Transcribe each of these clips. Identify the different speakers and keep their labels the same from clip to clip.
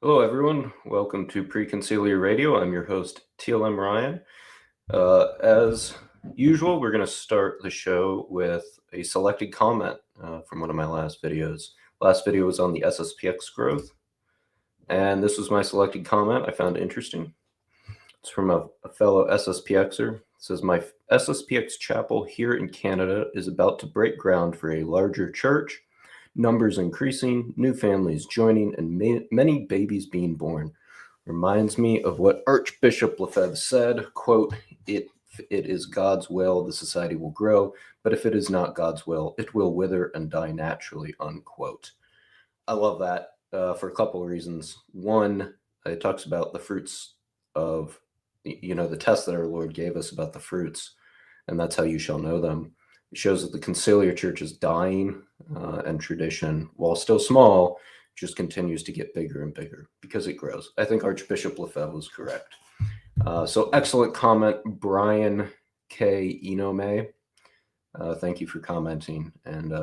Speaker 1: Hello, everyone. Welcome to Pre-Conciliar Radio. I'm your host, TLM Ryan. As usual, we're going to start the show with a selected comment from one of my last videos. Last video was on the SSPX growth, and this was my selected comment I found interesting. It's from a fellow SSPXer. It says, my SSPX chapel here in Canada is about to break ground for a larger church. Numbers increasing, new families joining, and many babies being born. Reminds me of what Archbishop Lefebvre said, quote, if it is God's will, the society will grow, but if it is not God's will, it will wither and die naturally, unquote. I love that for a couple of reasons. One, it talks about the fruits of, the test that our Lord gave us about the fruits, and that's how you shall know them. It shows that the conciliar church is dying, and tradition, while still small, just continues to get bigger and bigger because it grows. I think Archbishop Lefebvre was correct. So excellent comment, Brian K. Inome. Thank you for commenting, and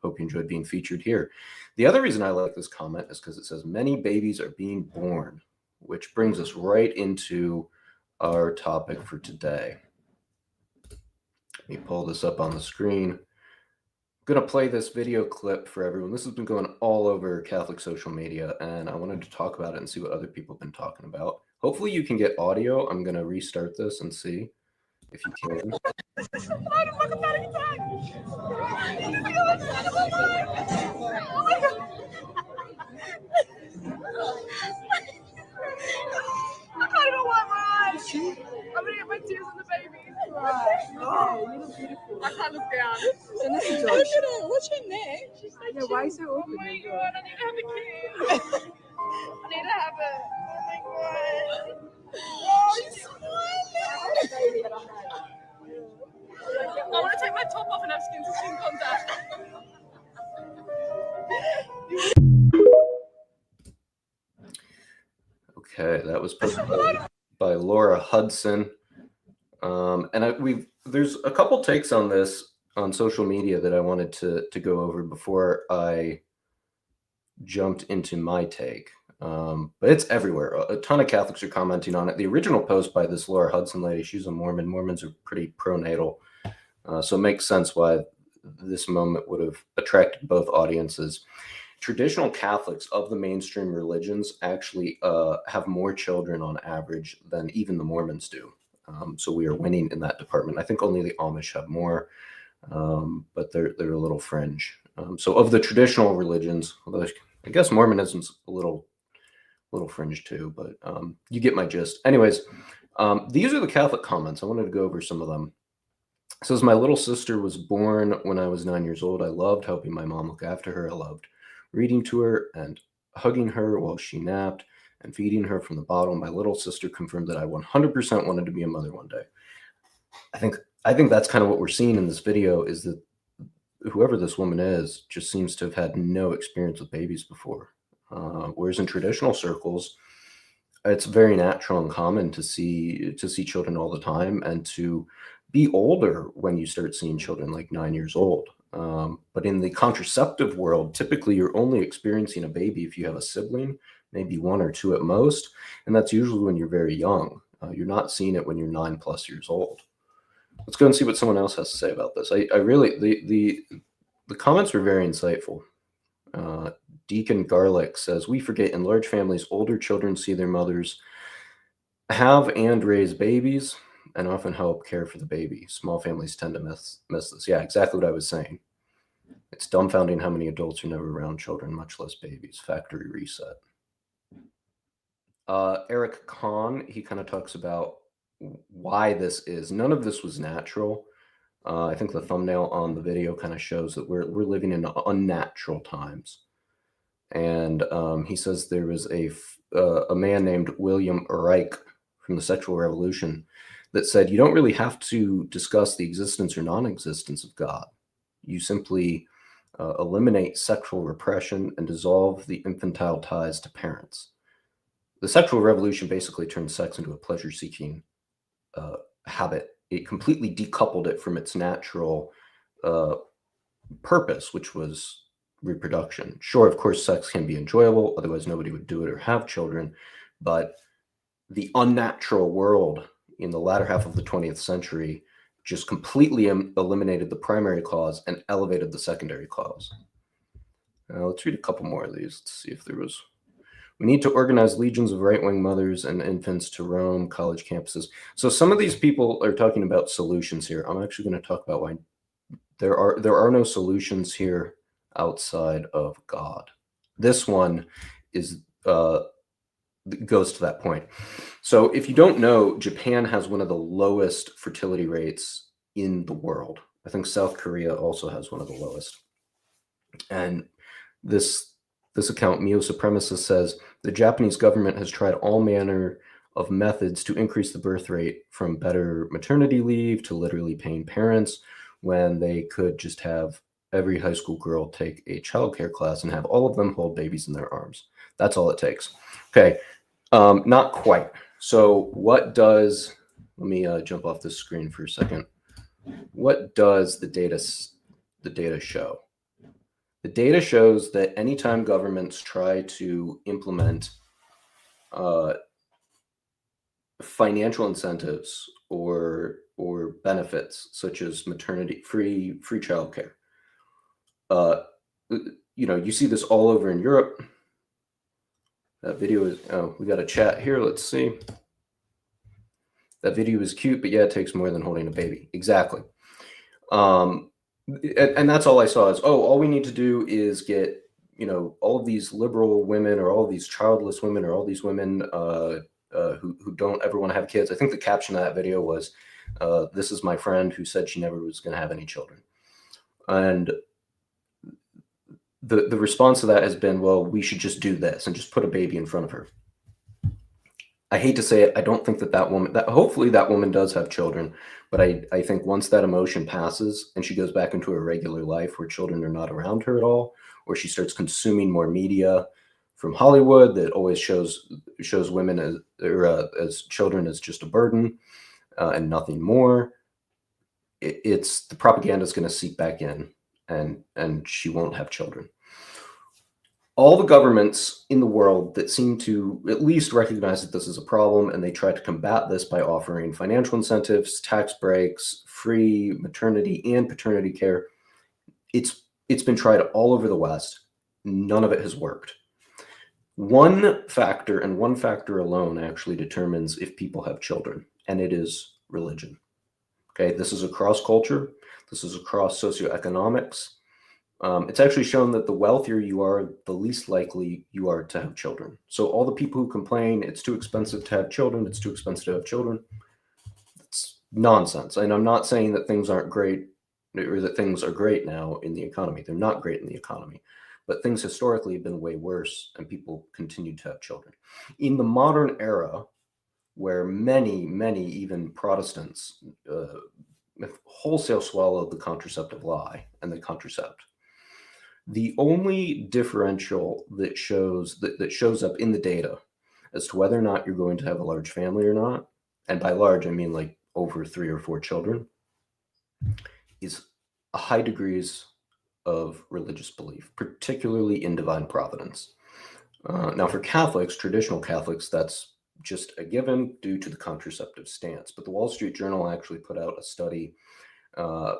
Speaker 1: hope you enjoyed being featured here. The other reason I like this comment is because it says many babies are being born, which brings us right into our topic for today. Let me pull this up on the screen. I'm going to play this video clip for everyone. This has been going all over Catholic social media, and I wanted to talk about it and see what other people have been talking about. Hopefully you can get audio. I'm going to restart this and see if you can.
Speaker 2: I kind of want mine. I'm gonna get my tears on the baby. Right. Oh, you look beautiful. I can't look down. So look at her. What's her name? She's like, yeah, why so open? Oh my god, I need to have a kid. I need to have it. Oh my god. Oh, she's smiling. I want to take my top off and have skin-to-skin contact.
Speaker 1: Okay, that was posted by Laura Hudson. And there's a couple takes on this on social media that I wanted to go over before I jumped into my take. But it's everywhere. A ton of Catholics are commenting on it. The original post by this Laura Hudson lady, she's a Mormon. Mormons are pretty pronatal. So it makes sense why this moment would have attracted both audiences. Traditional Catholics of the mainstream religions actually have more children on average than even the Mormons do. So we are winning in that department. I think only the Amish have more, but they're a little fringe. So of the traditional religions, although I guess Mormonism's a little fringe too, but you get my gist. Anyways, these are the Catholic comments. I wanted to go over some of them. It says, my little sister was born when I was 9 years old. I loved helping my mom look after her. I loved reading to her and hugging her while she napped and feeding her from the bottle. My little sister confirmed that I 100% wanted to be a mother one day. I think that's kind of what we're seeing in this video, is that whoever this woman is just seems to have had no experience with babies before. Whereas in traditional circles, it's very natural and common to see children all the time and to be older when you start seeing children, like 9 years old. But in the contraceptive world, typically you're only experiencing a baby if you have a sibling, maybe one or two at most. And that's usually when you're very young. You're not seeing it when you're 9+ years old. Let's go and see what someone else has to say about this. I really, the comments were very insightful. Deacon Garlic says, we forget in large families, older children see their mothers have and raise babies and often help care for the baby. Small families tend to miss this. Yeah, exactly what I was saying. It's dumbfounding how many adults are never around children, much less babies. Factory reset. Eric Kahn, he kind of talks about why this is. None of this was natural. I think the thumbnail on the video kind of shows that we're living in unnatural times. And he says there was a man named William Reich from the Sexual Revolution that said you don't really have to discuss the existence or non-existence of God. You simply eliminate sexual repression and dissolve the infantile ties to parents. The sexual revolution basically turned sex into a pleasure-seeking habit. It completely decoupled it from its natural purpose, which was reproduction. Sure, of course, sex can be enjoyable, otherwise nobody would do it or have children, but the unnatural world in the latter half of the 20th century just completely eliminated the primary cause and elevated the secondary cause. Now, let's read a couple more of these. Let's see if there was... We need to organize legions of right-wing mothers and infants to roam college campuses. So some of these people are talking about solutions here. I'm actually going to talk about why there are no solutions here outside of God. This one is goes to that point. So if you don't know, Japan has one of the lowest fertility rates in the world. I think South Korea also has one of the lowest. And this account, Mio Supremacist, says the Japanese government has tried all manner of methods to increase the birth rate, from better maternity leave to literally paying parents, when they could just have every high school girl take a childcare class and have all of them hold babies in their arms. That's all it takes. Okay, not quite. So what does, let me jump off this screen for a second. What does the data show? The data shows that anytime governments try to implement financial incentives or benefits such as maternity free childcare, you see this all over in Europe. That video is, oh, we got a chat here. Let's see. That video is cute, but yeah, it takes more than holding a baby. Exactly. And that's all I saw is, oh, all we need to do is get, all of these liberal women or all of these childless women or all these women who don't ever want to have kids. I think the caption of that video was, this is my friend who said she never was going to have any children. And the response to that has been, well, we should just do this and just put a baby in front of her. I hate to say it, I don't think that woman, hopefully that woman does have children, but I think once that emotion passes and she goes back into a regular life where children are not around her at all, or she starts consuming more media from Hollywood that always shows women as children as just a burden and nothing more, it's the propaganda is going to seep back in, and she won't have children. All the governments in the world that seem to at least recognize that this is a problem, and they try to combat this by offering financial incentives, tax breaks, free maternity and paternity care, it's been tried all over the West. None of it has worked. One factor, and one factor alone, actually determines if people have children, and it is religion. Okay, this is across culture. This is across socioeconomics. It's actually shown that the wealthier you are, the least likely you are to have children. So all the people who complain it's too expensive to have children, it's too expensive to have children, it's nonsense. And I'm not saying that things aren't great or that things are great now in the economy. They're not great in the economy, but things historically have been way worse, and people continue to have children. In the modern era, where many, even Protestants wholesale swallow the contraceptive lie and the contracept, the only differential that shows up in the data as to whether or not you're going to have a large family or not, and by large I mean like over 3 or 4 children, is a high degrees of religious belief, particularly in divine providence. Now for Catholics, traditional Catholics, that's just a given due to the contraceptive stance. But the Wall Street Journal actually put out a study,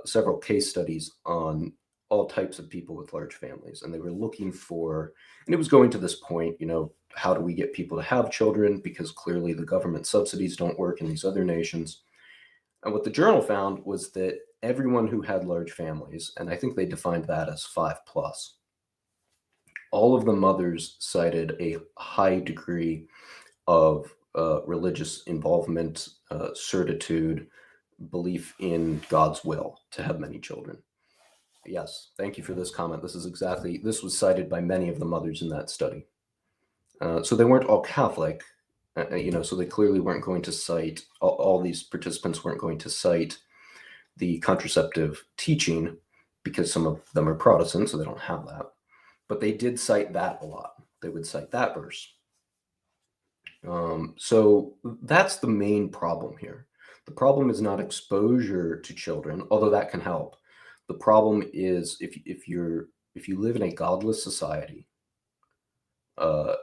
Speaker 1: several case studies on all types of people with large families. And they were looking for, and it was going to this point, how do we get people to have children? Because clearly the government subsidies don't work in these other nations. And what the journal found was that everyone who had large families, and I think they defined that as 5+, all of the mothers cited a high degree of religious involvement, certitude, belief in God's will to have many children. Yes, thank you for this comment. This was cited by many of the mothers in that study. So they weren't all Catholic, so they clearly weren't going to cite, all these participants weren't going to cite the contraceptive teaching, because some of them are Protestant, so they don't have that. But they did cite that a lot. They would cite that verse. So that's the main problem here. The problem is not exposure to children, although that can help. The problem is if you live in a godless society,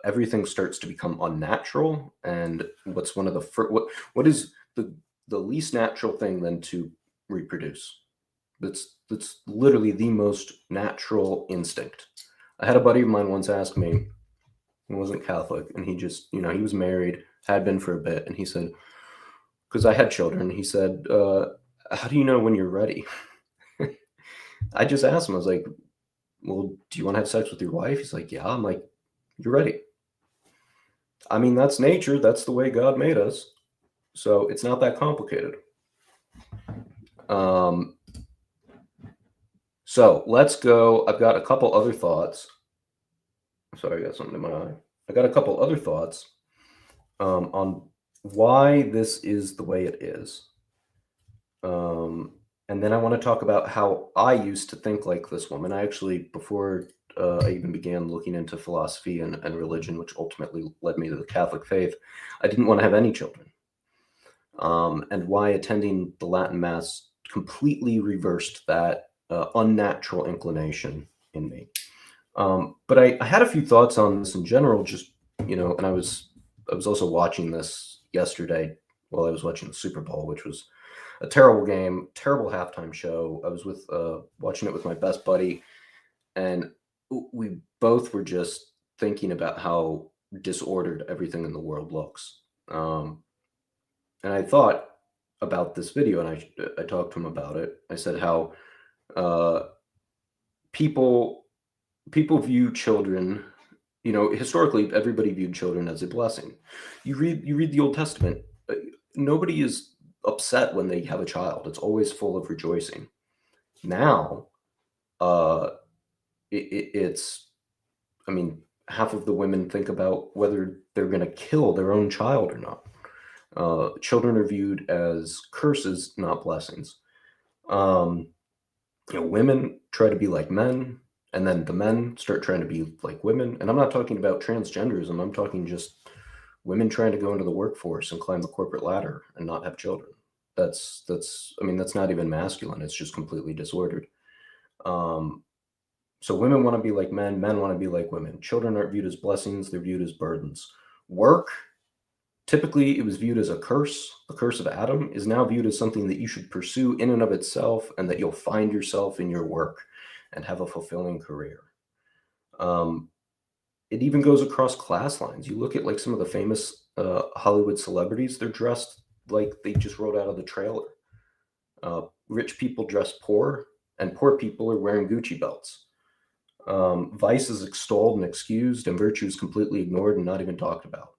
Speaker 1: everything starts to become unnatural. And what's one of the what is the least natural thing than to reproduce? That's literally the most natural instinct. I had a buddy of mine once ask me, he wasn't Catholic, and he just, he was married, had been for a bit, and he said, because I had children, he said, how do you know when you're ready? I just asked him, I was like, well, do you want to have sex with your wife? He's like, yeah. I'm like, you're ready. I mean, that's nature. That's the way God made us. So it's not that complicated. So let's go. I've got a couple other thoughts. Sorry, I got something in my eye. I got a couple other thoughts on why this is the way it is. And then I want to talk about how I used to think like this woman. I actually, before I even began looking into philosophy and religion, which ultimately led me to the Catholic faith, I didn't want to have any children. And why attending the Latin Mass completely reversed that unnatural inclination in me. But I had a few thoughts on this in general, just, and I was also watching this yesterday while I was watching the Super Bowl, which was a terrible game, terrible halftime show. I was watching it with my best buddy, and we both were just thinking about how disordered everything in the world looks. And I thought about this video, and I talked to him about it. I said how people view children, historically everybody viewed children as a blessing. You read the Old Testament, nobody is upset when they have a child. It's always full of rejoicing. Now, it's, I mean, half of the women think about whether they're going to kill their own child or not. Children are viewed as curses, not blessings. Women try to be like men, and then the men start trying to be like women. And I'm not talking about transgenderism. I'm talking just women trying to go into the workforce and climb the corporate ladder and not have children. That's not even masculine. It's just completely disordered. So women want to be like men want to be like women. Children aren't viewed as blessings, they're viewed as burdens. Work, typically it was viewed as a curse. The curse of Adam is now viewed as something that you should pursue in and of itself, and that you'll find yourself in your work and have a fulfilling career. It even goes across class lines. You look at like some of the famous Hollywood celebrities, they're dressed like they just rode out of the trailer. Rich people dress poor, and poor people are wearing Gucci belts. Vice is extolled and excused, and virtue is completely ignored and not even talked about.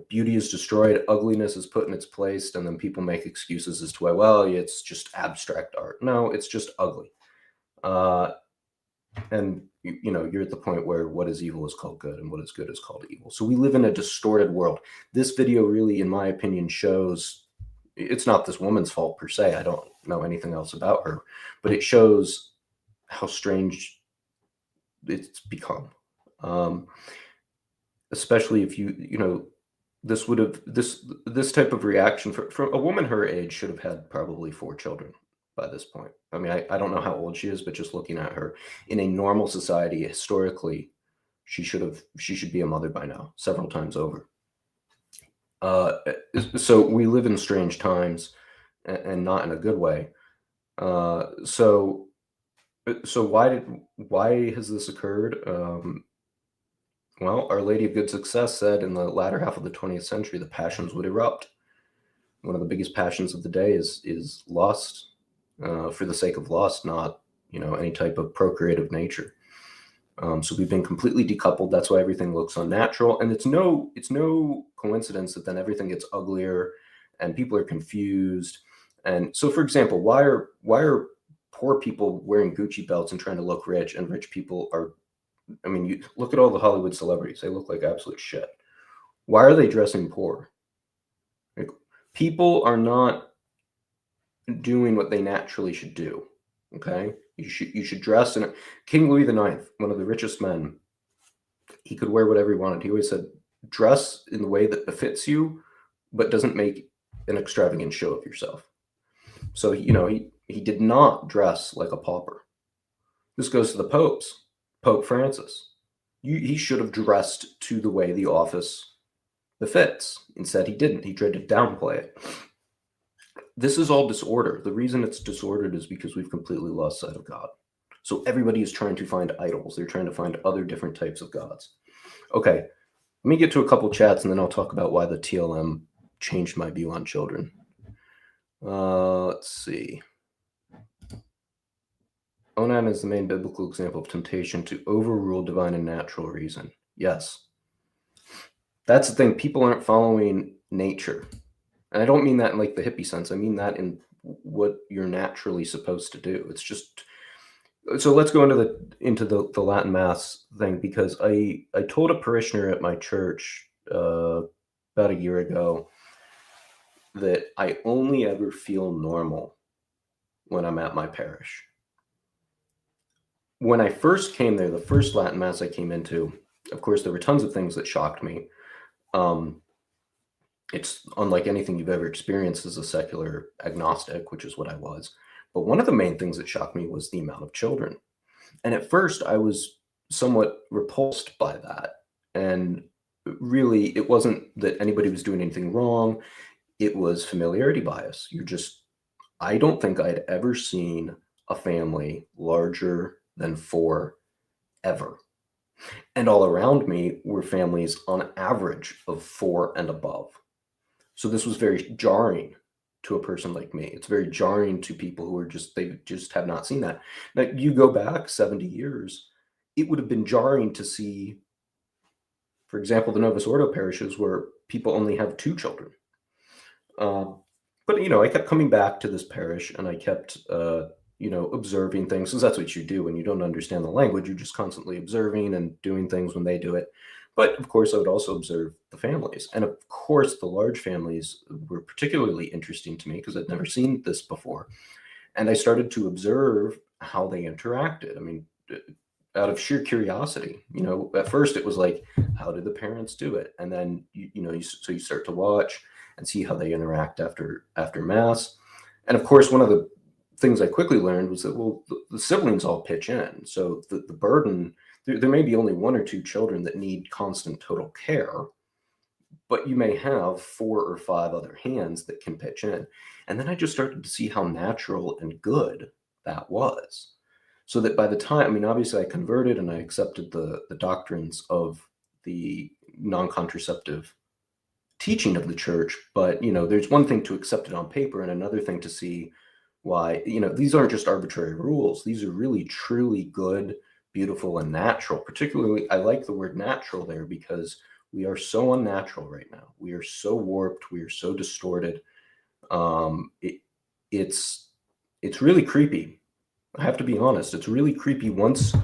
Speaker 1: Beauty is destroyed, ugliness is put in its place, and then people make excuses as to why, well, it's just abstract art. No, it's just ugly. And you're at the point where what is evil is called good, and what is good is called evil. So we live in a distorted world. This video really, in my opinion, shows, it's not this woman's fault per se. I don't know anything else about her, but it shows how strange it's become. Especially if this type of reaction for a woman her age should have had probably 4 children by this point. I mean, I don't know how old she is, but just looking at her in a normal society, historically, she should be a mother by now, several times over. So we live in strange times, and not in a good way. So why has this occurred? Well, Our Lady of Good Success said in the latter half of the 20th century, the passions would erupt. One of the biggest passions of the day is lust, for the sake of lust, not any type of procreative nature. So we've been completely decoupled. That's why everything looks unnatural, and it's no coincidence that then everything gets uglier, and people are confused. And so, for example, why are poor people wearing Gucci belts and trying to look rich, and rich people are? I mean, you look at all the Hollywood celebrities; they look like absolute shit. Why are they dressing poor? Like, people are not doing what they naturally should do. Okay, you should dress in King Louis IX, one of the richest men. He could wear whatever he wanted. He always said, dress in the way that befits you, but doesn't make an extravagant show of yourself. So he did not dress like a pauper. This goes to the popes. Pope Francis, he should have dressed to the way the office befits. Instead, he didn't. He tried to downplay it. This is all disorder. The reason it's disordered is because we've completely lost sight of God. So everybody is trying to find idols. They're trying to find other different types of gods. Okay, let me get to a couple chats, and then I'll talk about why the TLM changed my view on children. Let's see. Onan is the main biblical example of temptation to overrule divine and natural reason. Yes. That's the thing. People aren't following nature. And I don't mean that in like the hippie sense. I mean that in what you're naturally supposed to do. It's just, so let's go into the Latin Mass thing, because I told a parishioner at my church about a year ago that I only ever feel normal when I'm at my parish. When I first came there, the first Latin Mass I came into, of course, there were tons of things that shocked me. It's unlike anything you've ever experienced as a secular agnostic, which is what I was. But one of the main things that shocked me was the amount of children. And at first, I was somewhat repulsed by that. And really, it wasn't that anybody was doing anything wrong. It was familiarity bias. I don't think I'd ever seen a family larger than 4 ever. And all around me were families on average of 4 and above. So this was very jarring to a person like me. It's very jarring to people who are they just have not seen that. Now, you go back 70 years, it would have been jarring to see, for example, the Novus Ordo parishes where people only have 2 children. But, I kept coming back to this parish, and I kept, observing things, because that's what you do when you don't understand the language. You're just constantly observing and doing things when they do it. But of course, I would also observe the families. And of course, the large families were particularly interesting to me because I'd never seen this before. And I started to observe how they interacted. I mean, out of sheer curiosity, at first it was like, how did the parents do it? And then, so you start to watch and see how they interact after Mass. And of course, one of the things I quickly learned was that, well, the siblings all pitch in. So the burden, there may be only 1 or 2 children that need constant total care, but you may have 4 or 5 other hands that can pitch in. And then I just started to see how natural and good that was. So that by the time, obviously I converted and I accepted the doctrines of the non-contraceptive teaching of the church, but, there's one thing to accept it on paper and another thing to see why, these aren't just arbitrary rules. These are really, truly good, beautiful, and natural. Particularly, I like the word natural there because we are so unnatural right now. We are so warped. We are so distorted. It's really creepy. I have to be honest. It's really creepy once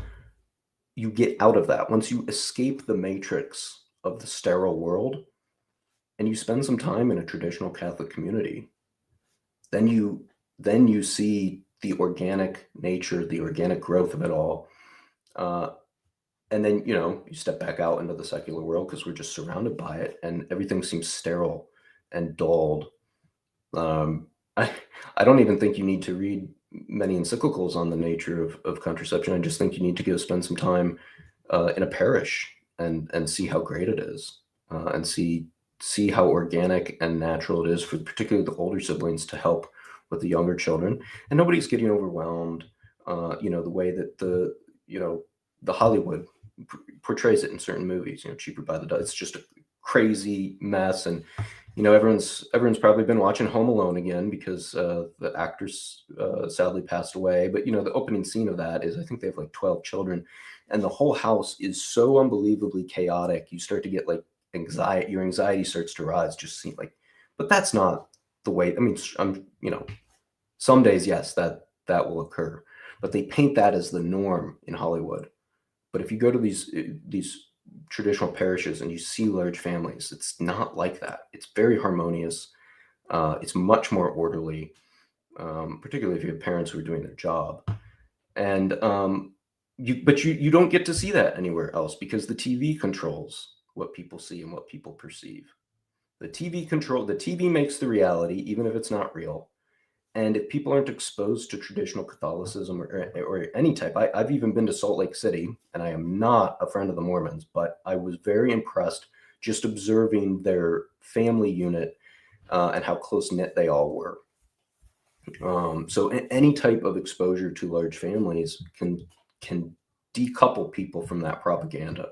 Speaker 1: you get out of that, once you escape the matrix of the sterile world and you spend some time in a traditional Catholic community, then you see the organic nature, the organic growth of it all. And then, you step back out into the secular world because we're just surrounded by it and everything seems sterile and dulled. I don't even think you need to read many encyclicals on the nature of contraception. I just think you need to go spend some time in a parish and see how great it is, and see how organic and natural it is for particularly the older siblings to help with the younger children. And nobody's getting overwhelmed. The way that the Hollywood portrays it in certain movies, Cheaper by the Dozen. It's just a crazy mess. And everyone's probably been watching Home Alone again because the actors sadly passed away. But the opening scene of that is, I think they have like 12 children, and the whole house is so unbelievably chaotic. You start to get like anxiety. Your anxiety starts to rise. Just seeing like, but that's not the way. I mean, some days, yes, that will occur, but they paint that as the norm in Hollywood. But if you go to these traditional parishes and you see large families, it's not like that. It's very harmonious. It's much more orderly, particularly if you have parents who are doing their job. And you don't get to see that anywhere else because the TV controls what people see and what people perceive. The TV makes the reality, even if it's not real. And if people aren't exposed to traditional Catholicism or any type, I've even been to Salt Lake City, and I am not a friend of the Mormons, but I was very impressed just observing their family unit and how close-knit they all were. So any type of exposure to large families can decouple people from that propaganda.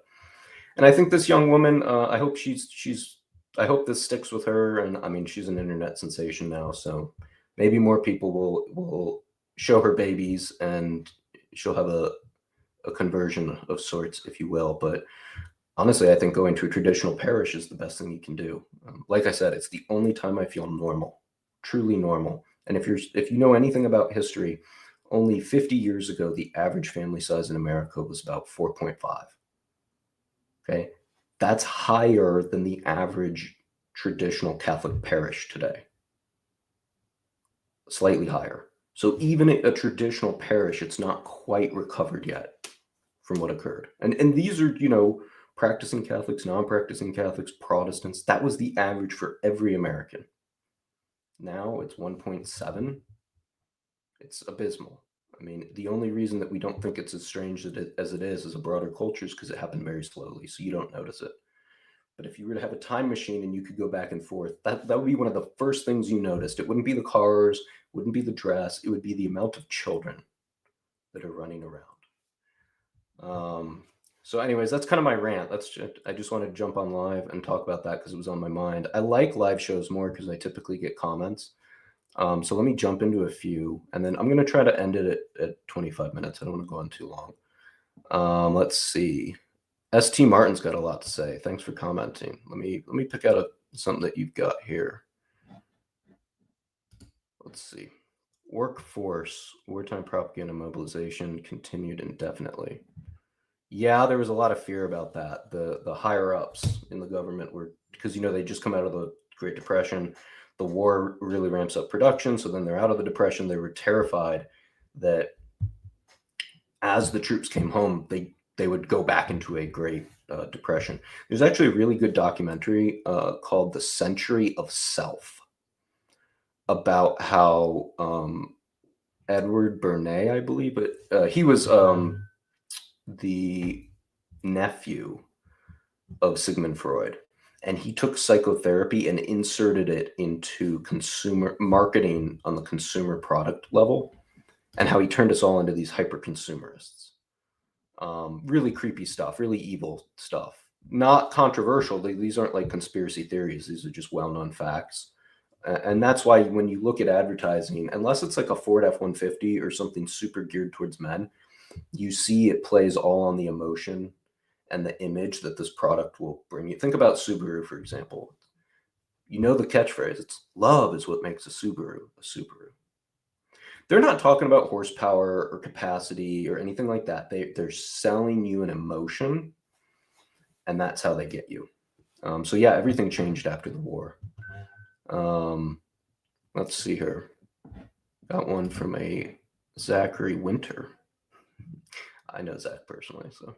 Speaker 1: And I think this young woman, I hope I hope this sticks with her. And I mean, she's an internet sensation now, so maybe more people will show her babies and she'll have a conversion of sorts, if you will. But honestly, I think going to a traditional parish is the best thing you can do. Like I said, it's the only time I feel normal, truly normal. And if you know anything about history, only 50 years ago, the average family size in America was about 4.5. Okay. That's higher than the average traditional Catholic parish today. Slightly higher. So even a traditional parish, it's not quite recovered yet from what occurred. And these are, practicing Catholics, non-practicing Catholics, Protestants. That was the average for every American. Now it's 1.7. It's abysmal. I mean, the only reason that we don't think it's as strange as it is a broader culture is because it happened very slowly, so you don't notice it. But if you were to have a time machine and you could go back and forth, that would be one of the first things you noticed. It wouldn't be the cars, wouldn't be the dress, it would be the amount of children that are running around. So anyways, that's kind of my rant. I just wanted to jump on live and talk about that because it was on my mind. I like live shows more because I typically get comments. So let me jump into a few, and then I'm going to try to end it at 25 minutes. I don't want to go on too long. Let's see. ST Martin's got a lot to say. Thanks for commenting. Let me pick out something that you've got here. Let's see. Workforce, wartime propaganda mobilization continued indefinitely. Yeah, there was a lot of fear about that. The higher ups in the government were, because they just come out of the Great Depression. The war really ramps up production, so then they're out of the Depression. They were terrified that as the troops came home, they would go back into a Great Depression. There's actually a really good documentary called The Century of Self about how Edward Bernays, I believe, but he was the nephew of Sigmund Freud. And he took psychotherapy and inserted it into consumer marketing on the consumer product level, and how he turned us all into these hyper consumerists. Really creepy stuff, really evil stuff. Not controversial. These aren't like conspiracy theories. These are just well-known facts. And that's why when you look at advertising, unless it's like a Ford F-150 or something super geared towards men, you see it plays all on the emotion and the image that this product will bring you. Think about Subaru, for example. The catchphrase, it's love is what makes a Subaru a Subaru. They're not talking about horsepower or capacity or anything like that. They're selling you an emotion, and that's how they get you. So yeah, everything changed after the war. Let's see here. Got one from a Zachary Winter. I know Zach personally, so.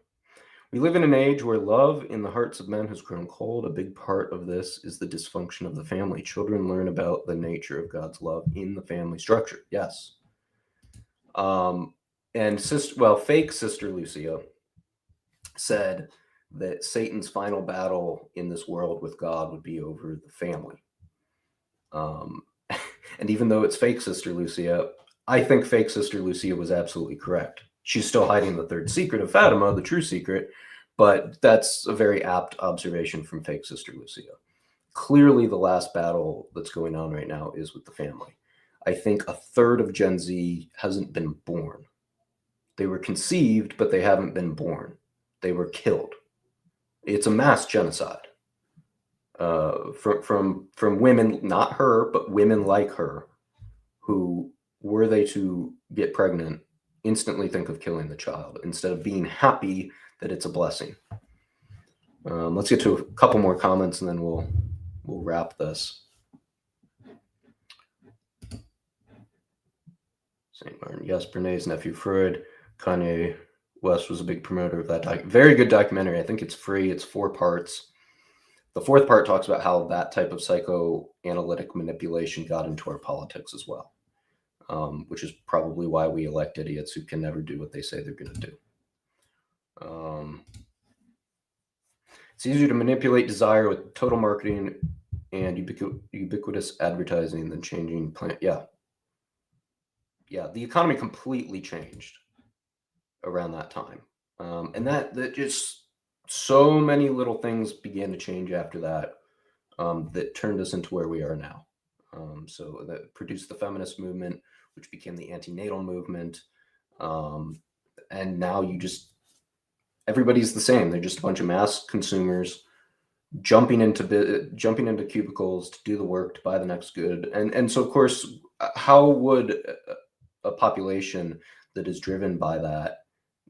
Speaker 1: We live in an age where love in the hearts of men has grown cold. A big part of this is the dysfunction of the family. Children learn about the nature of God's love in the family structure. Yes. And fake Sister Lucia said that Satan's final battle in this world with God would be over the family. And even though it's fake Sister Lucia, I think fake Sister Lucia was absolutely correct. She's still hiding the third secret of Fatima, the true secret, but that's a very apt observation from fake Sister Lucia. clearly the last battle that's going on right now is with the family. I think a third of Gen Z hasn't been born. They were conceived, but they haven't been born. They were killed. It's a mass genocide. From women, not her, but women like her, who, were they to get pregnant, instantly think of killing the child instead of being happy that it's a blessing. Let's get to a couple more comments and then we'll wrap this. St. Martin, yes, Brené's nephew Freud. Kanye West was a big promoter of that. Very good documentary. I think it's free. It's 4 parts. The 4th part talks about how that type of psychoanalytic manipulation got into our politics as well, which is probably why we elect idiots who can never do what they say they're going to do. It's easier to manipulate desire with total marketing and ubiquitous advertising than changing plan. Yeah, the economy completely changed around that time, and that just so many little things began to change after that, that turned us into where we are now. So that produced the feminist movement, which became the antenatal movement, and now everybody's the same. They're just a bunch of mass consumers jumping into cubicles to do the work to buy the next good. And so, of course, how would a population that is driven by that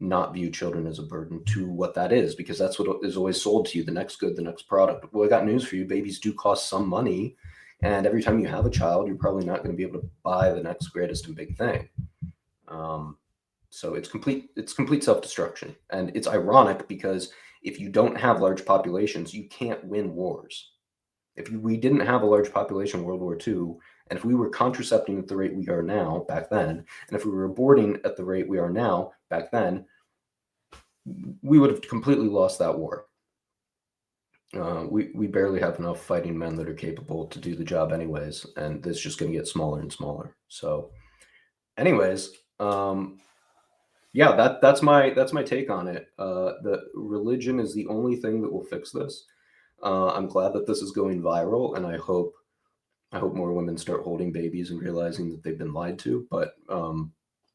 Speaker 1: not view children as a burden to what that is? Because that's what is always sold to you, the next good, the next product. Well, I got news for you. Babies do cost some money. And every time you have a child, you're probably not going to be able to buy the next greatest and big thing. So it's complete self-destruction. And it's ironic because if you don't have large populations, you can't win wars. If we didn't have a large population in World War II, and if we were contracepting at the rate we are now back then, and if we were aborting at the rate we are now back then, we would have completely lost that war. We barely have enough fighting men that are capable to do the job anyways, and it's just going to get smaller and smaller. So anyways, yeah, that's my take on it. The religion is the only thing that will fix this. I'm glad that this is going viral, and I hope more women start holding babies and realizing that they've been lied to. But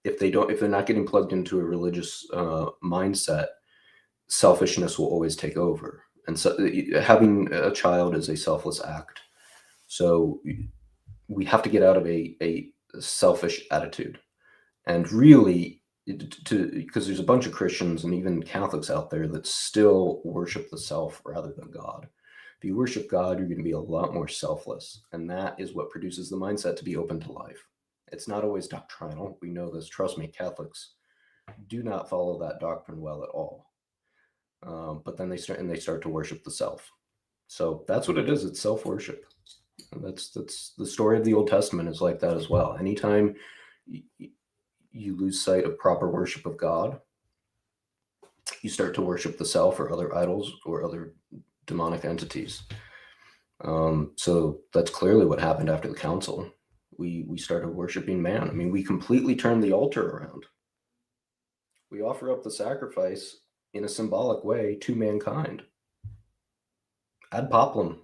Speaker 1: if they're not getting plugged into a religious mindset, selfishness will always take over. And so having a child is a selfless act. So we have to get out of a selfish attitude, and really, because there's a bunch of Christians and even Catholics out there that still worship the self rather than God. If you worship God, you're going to be a lot more selfless. And that is what produces the mindset to be open to life. It's not always doctrinal. We know this. Trust me, Catholics do not follow that doctrine well at all. But then they start to worship the self. So that's what it is. It's self-worship. And that's the story of the Old Testament is like that as well. Anytime you lose sight of proper worship of God, you start to worship the self or other idols or other demonic entities. So that's clearly what happened after the council. We started worshiping man. I mean, we completely turned the altar around. We offer up the sacrifice in a symbolic way to mankind. Ad populum.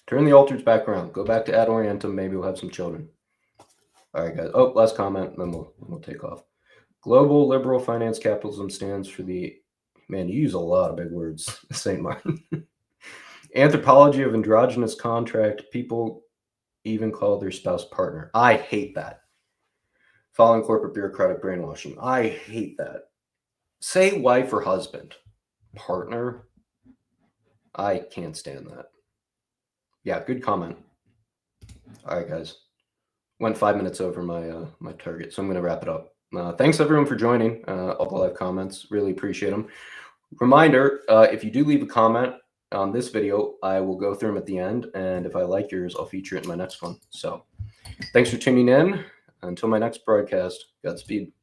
Speaker 1: Turn the altars back around. Go back to ad orientem. Maybe we'll have some children. All right, guys. Oh, last comment, then we'll take off. Global liberal finance capitalism stands for the, man, you use a lot of big words, St. Martin. Anthropology of androgynous contract. People even call their spouse partner. I hate that. Following corporate bureaucratic brainwashing. I hate that. Say wife or husband. Partner. I can't stand that. Yeah, good comment. All right, guys. Went 5 minutes over my target, so I'm going to wrap it up. Thanks everyone for joining all the live comments. Really appreciate them. Reminder, if you do leave a comment on this video, I will go through them at the end, and if I like yours, I'll feature it in my next one. So thanks for tuning in. Until my next broadcast, Godspeed.